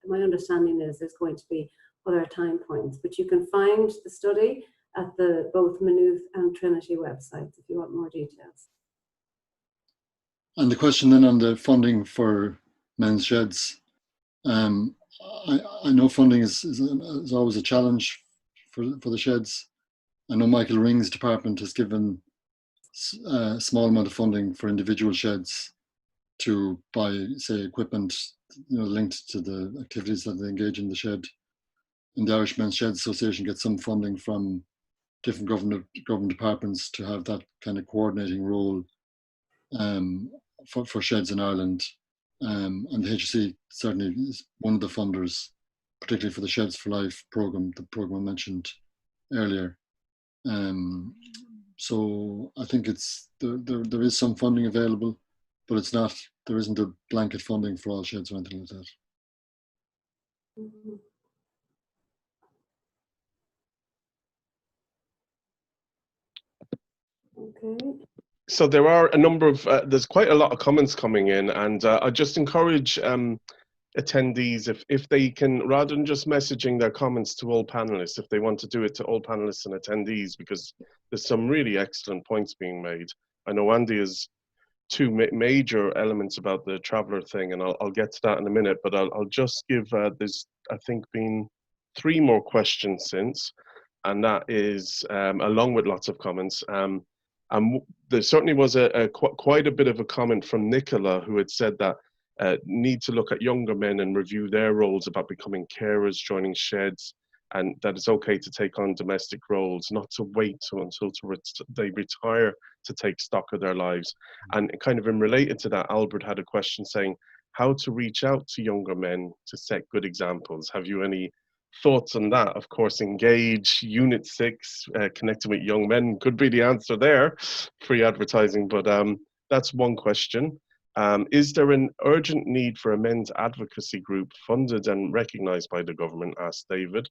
my understanding is there's going to be other time points, but you can find the study at both Maynooth and Trinity websites if you want more details. And the question then on the funding for men's sheds. I know funding is always a challenge for the sheds. I know Michael Ring's department has given a small amount of funding for individual sheds to buy, say, equipment, linked to the activities that they engage in the shed. And the Irish Men's Shed Association gets some funding from different government departments to have that kind of coordinating role for sheds in Ireland. And the HSE certainly is one of the funders, particularly for the Sheds for Life programme, the programme I mentioned earlier. So I think there is some funding available, but there isn't a blanket funding for all sheds or anything like that. Mm-hmm. Okay. So there are a number of, there's quite a lot of comments coming in, and I just encourage attendees, if they can, rather than just messaging their comments to all panelists, if they want to do it to all panelists and attendees, because there's some really excellent points being made. I know Andy has two major elements about the traveller thing, and I'll get to that in a minute, but I'll just give, there's, I think, been 3 more questions since, and that is, along with lots of comments, and there certainly was quite a bit of a comment from Nicola, who had said that need to look at younger men and review their roles about becoming carers, joining sheds, and that it's okay to take on domestic roles, not to wait until they retire to take stock of their lives. And kind of in related to that, Albert had a question saying how to reach out to younger men to set good examples. Have you any thoughts on that? Of course, Engage, Unit 6, connecting with young men could be the answer there, free advertising, but that's one question. Is there an urgent need for a men's advocacy group funded and recognised by the government, asked David.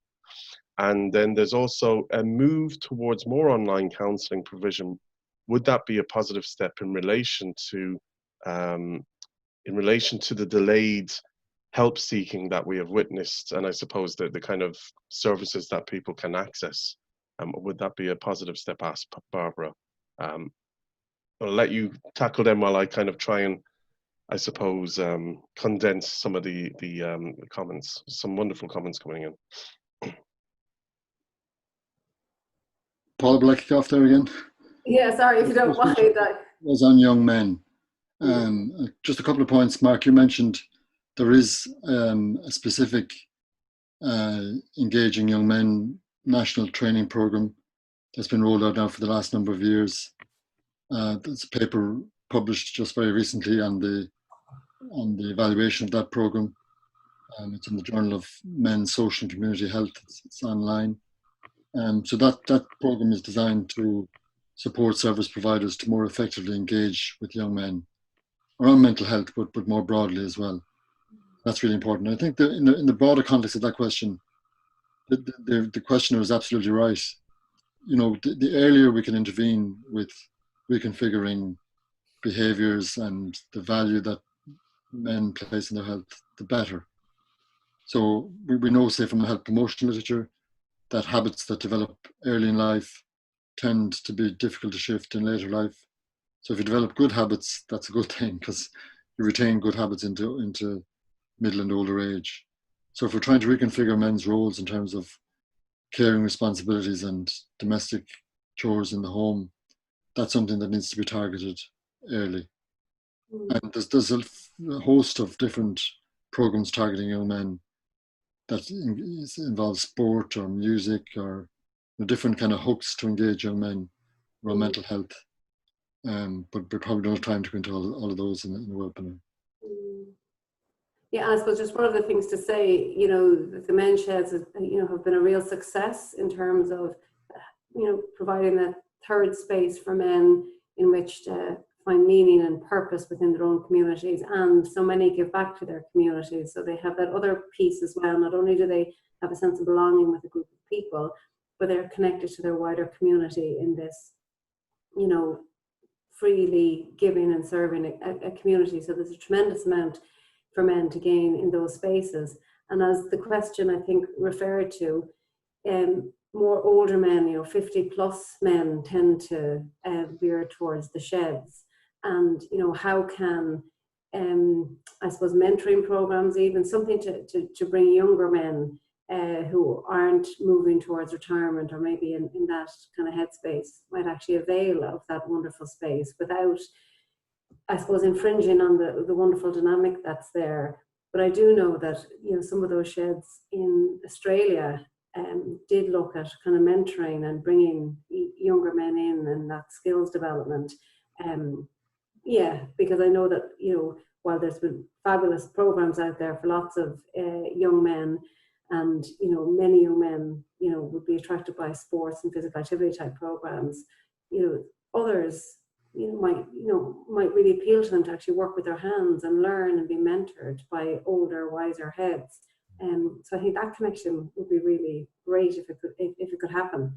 And then there's also a move towards more online counselling provision. Would that be a positive step in relation to the delayed help seeking that we have witnessed, and I suppose the kind of services that people can access? Would that be a positive step, asked Barbara? I'll let you tackle them while I kind of try and, I suppose, condense some of the comments. Some wonderful comments coming in. Paul, would I kick off there again? Yeah, sorry if you don't mind. That was on young men. Just a couple of points, Mark. You mentioned there is a specific Engaging Young Men national training program that's been rolled out now for the last number of years. There's a paper published just very recently on the evaluation of that program. It's in the Journal of Men's Social and Community Health. It's online. So that program is designed to support service providers to more effectively engage with young men around mental health, but more broadly as well. That's really important. I think that in the broader context of that question, the questioner is absolutely right. The earlier we can intervene with reconfiguring behaviours and the value that men place in their health, the better. So we know, say, from the health promotion literature, that habits that develop early in life tend to be difficult to shift in later life. So if you develop good habits, that's a good thing, because you retain good habits into middle and older age. So if we're trying to reconfigure men's roles in terms of caring responsibilities and domestic chores in the home, that's something that needs to be targeted early. And there's a host of different programs targeting young men that involves sport or music or different kind of hooks to engage young men around mental health. But we probably don't have time to go into all of those in the webinar. Yeah, I suppose just one of the things to say, you know, the men's sheds, you know, have been a real success in terms of, you know, providing that third space for men in which to find meaning and purpose within their own communities, and so many give back to their communities. So they have that other piece as well. Not only do they have a sense of belonging with a group of people, but they're connected to their wider community in this, you know, freely giving and serving a community. So there's a tremendous amount for men to gain in those spaces. And as the question, I think, referred to, more older men, you know, 50 plus men tend to veer towards the sheds. And, you know, how can, I suppose, mentoring programs, even something to bring younger men who aren't moving towards retirement, or maybe in that kind of headspace, might actually avail of that wonderful space without, I suppose, infringing on the wonderful dynamic that's there. But I do know that, you know, some of those sheds in Australia did look at kind of mentoring and bringing younger men in and that skills development. Yeah, because I know that, you know, while there's been fabulous programs out there for lots of young men, and, you know, many young men, you know, would be attracted by sports and physical activity type programs, you know, others, you know, might really appeal to them to actually work with their hands and learn and be mentored by older, wiser heads. So I think that connection would be really great if it could happen.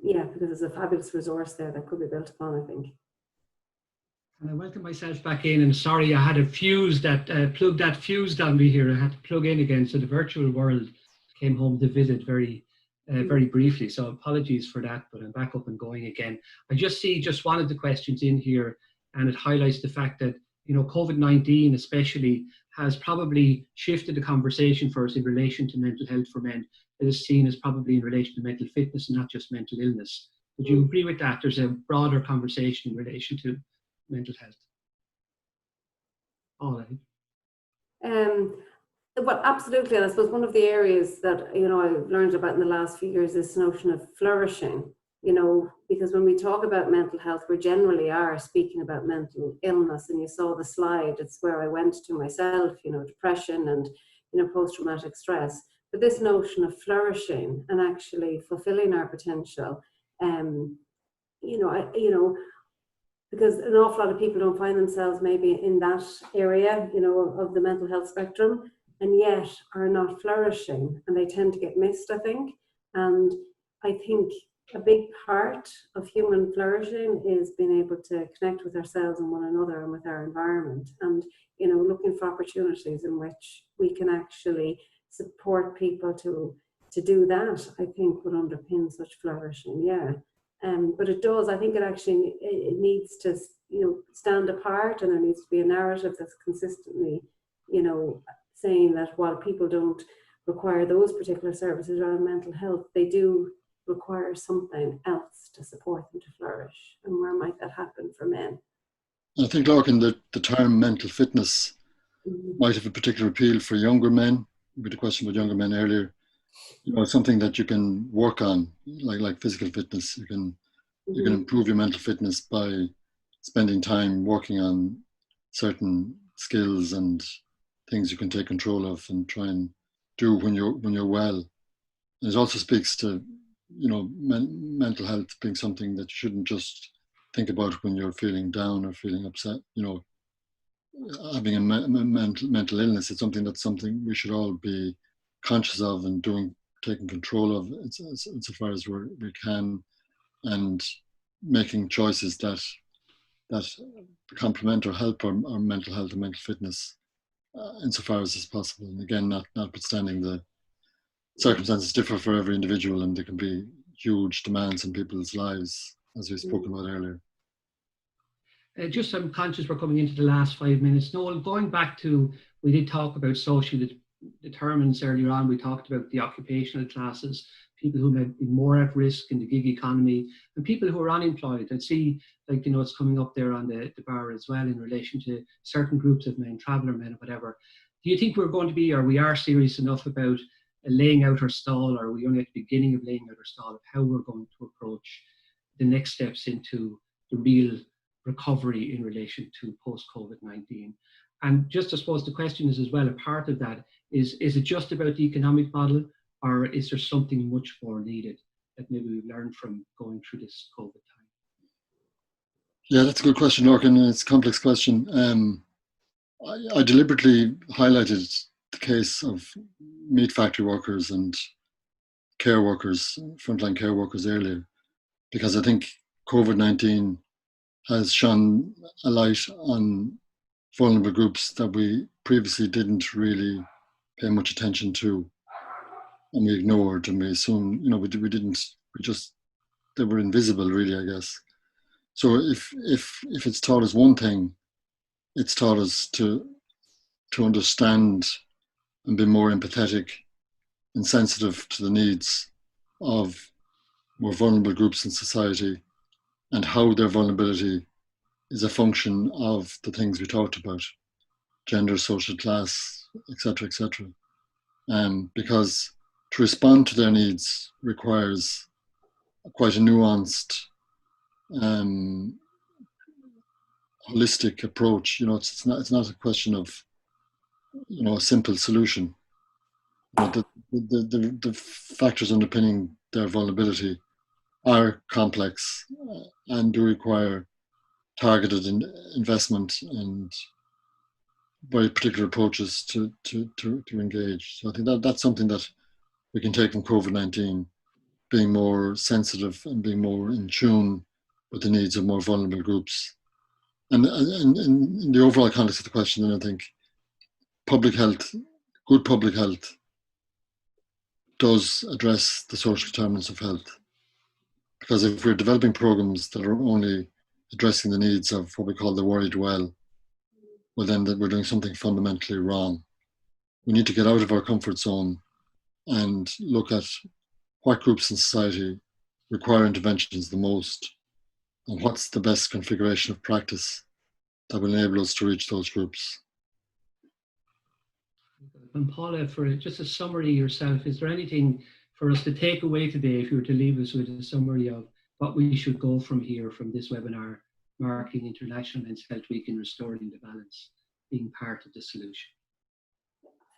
Yeah, because there's a fabulous resource there that could be built upon, I think. And I welcome myself back in, and sorry, I had a fuse that plugged that fuse on me here. I had to plug in again, so the virtual world came home to visit very briefly. So apologies for that, but I'm back up and going again. I just see just one of the questions in here, and it highlights the fact that, you know, COVID-19 especially has probably shifted the conversation for us in relation to mental health for men. It is seen as probably in relation to mental fitness and not just mental illness. Would you agree with that? There's a broader conversation in relation to mental health. All right. Well, absolutely. And I suppose one of the areas that, you know, I've learned about in the last few years is this notion of flourishing, you know, because when we talk about mental health, we generally are speaking about mental illness. And you saw the slide, it's where I went to myself, you know, depression and, you know, post-traumatic stress. But this notion of flourishing and actually fulfilling our potential, because an awful lot of people don't find themselves maybe in that area, you know, of the mental health spectrum, and yet are not flourishing, and they tend to get missed, I think. And I think a big part of human flourishing is being able to connect with ourselves and one another and with our environment, and, you know, looking for opportunities in which we can actually support people to do that, I think would underpin such flourishing. Yeah. But it does, I think it needs to, you know, stand apart, and there needs to be a narrative that's consistently, you know, saying that while people don't require those particular services around mental health, they do require something else to support them to flourish. And where might that happen for men? I think, Larkin, the term mental fitness might have a particular appeal for younger men. We had a question about younger men earlier. You know, something that you can work on, like physical fitness. You can improve your mental fitness by spending time working on certain skills and things you can take control of and try and do when you're well. And it also speaks to, you know, mental health being something that you shouldn't just think about when you're feeling down or feeling upset. You know, having a mental illness, it's something we should all be conscious of and taking control of insofar as we can, and making choices that complement or help our mental health and mental fitness insofar as is possible. And again, notwithstanding the circumstances differ for every individual, and there can be huge demands in people's lives, as we've spoken about earlier. Just I'm conscious we're coming into the last 5 minutes. Noel, going back to, we did talk about social determinants earlier on. We talked about the occupational classes, people who may be more at risk in the gig economy, and people who are unemployed. I'd see, like, you know, it's coming up there on the bar as well in relation to certain groups of men, traveller men or whatever. Do you think we're going to be, or we are serious enough about laying out our stall, or are we only at the beginning of laying out our stall of how we're going to approach the next steps into the real recovery in relation to post-COVID-19? And just I suppose the question is as well, a part of that is it just about the economic model, or is there something much more needed that maybe we've learned from going through this COVID time? Yeah, that's a good question, Lorcan, and it's a complex question. I deliberately highlighted the case of meat factory workers and care workers, frontline care workers earlier, because I think COVID-19 has shone a light on vulnerable groups that we previously didn't really pay much attention to, and we ignored, and we assumed, they were invisible really, I guess. So if it's taught us one thing, it's taught us to understand and be more empathetic and sensitive to the needs of more vulnerable groups in society, and how their vulnerability is a function of the things we talked about: gender, social class, etc., etc. Because to respond to their needs requires quite a nuanced, holistic approach. It's not a question of a simple solution. The factors underpinning their vulnerability are complex and do require targeted investment and very particular approaches to engage. So I think that's something that we can take from COVID-19, being more sensitive and being more in tune with the needs of more vulnerable groups. And in the overall context of the question, then I think good public health does address the social determinants of health. Because if we're developing programs that are only addressing the needs of what we call the worried well, then we're doing something fundamentally wrong. We need to get out of our comfort zone and look at what groups in society require interventions the most, and what's the best configuration of practice that will enable us to reach those groups. And Paula, for just a summary yourself, is there anything for us to take away today, if you were to leave us with a summary of what we should go from here, from this webinar, marking International Men's Health Week and Restoring the Balance, being part of the solution?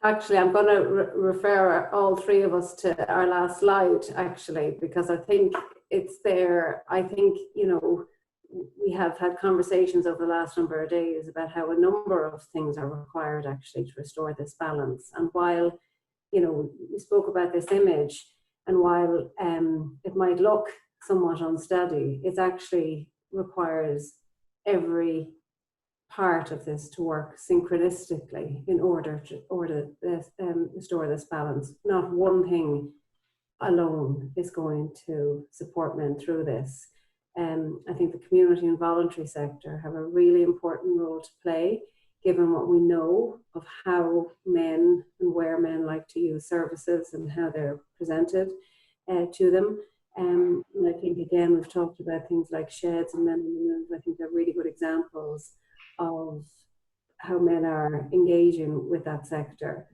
Actually, I'm going to refer all three of us to our last slide, actually, because I think it's there. I think, we have had conversations over the last number of days about how a number of things are required actually to restore this balance. And while, we spoke about this image, and while it might look somewhat unsteady, it actually requires every part of this to work synchronistically in order to restore this balance. Not one thing alone is going to support men through this. I think the community and voluntary sector have a really important role to play, given what we know of how men and where men like to use services and how they're presented to them. And I think, again, we've talked about things like sheds and men in the move. I think they're really good examples of how men are engaging with that sector.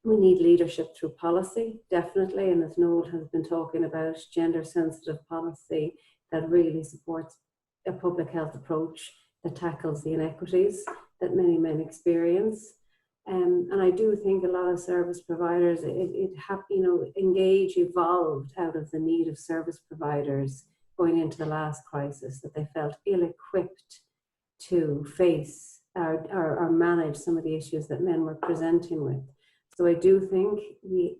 We need leadership through policy, definitely, and as Noel has been talking about, gender-sensitive policy that really supports a public health approach that tackles the inequities that many men experience. And I do think a lot of service providers, Engage evolved out of the need of service providers going into the last crisis, that they felt ill-equipped to face or manage some of the issues that men were presenting with. So I do think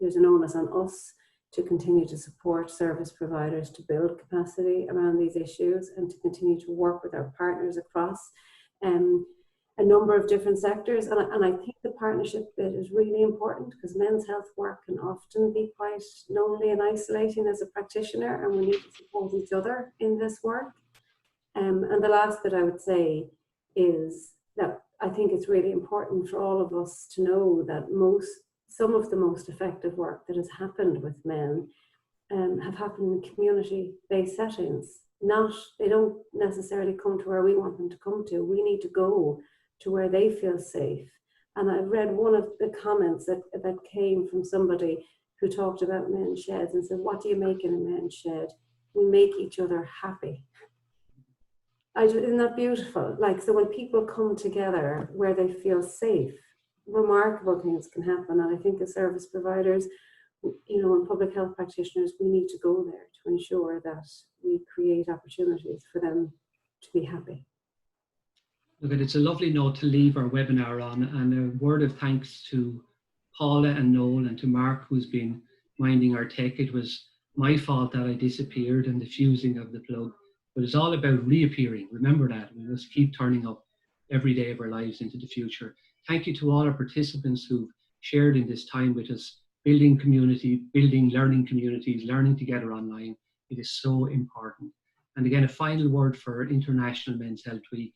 there's an onus on us to continue to support service providers to build capacity around these issues, and to continue to work with our partners across a number of different sectors. And I think the partnership bit is really important, because men's health work can often be quite lonely and isolating as a practitioner, and we need to support each other in this work. And the last bit I would say is that I think it's really important for all of us to know that some of the most effective work that has happened with men have happened in community-based settings. They don't necessarily come to where we want them to come to. We need to go to where they feel safe. And I read one of the comments that came from somebody who talked about men's sheds and said, what do you make in a men's shed? We make each other happy. Isn't that beautiful? Like, so when people come together where they feel safe, remarkable things can happen. And I think as service providers, you know, and public health practitioners, we need to go there to ensure that we create opportunities for them to be happy. Look, it's a lovely note to leave our webinar on, and a word of thanks to Paula and Noel and to Mark, who's been minding our tech. It was my fault that I disappeared and the fusing of the plug, but it's all about reappearing. Remember that. We must keep turning up every day of our lives into the future. Thank you to all our participants who've shared in this time with us, building community, building learning communities, learning together online. It is so important. And again, a final word for International Men's Health Week.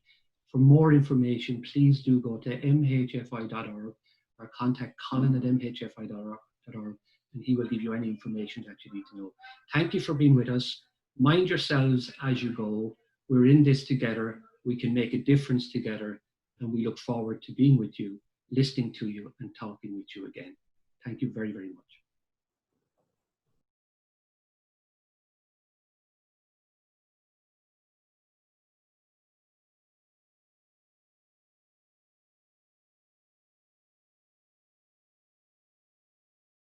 For more information, please do go to mhfi.org or contact Colin at mhfi.org, and he will give you any information that you need to know. Thank you for being with us. Mind yourselves as you go. We're in this together. We can make a difference together, and we look forward to being with you, listening to you, and talking with you again. Thank you very, very much.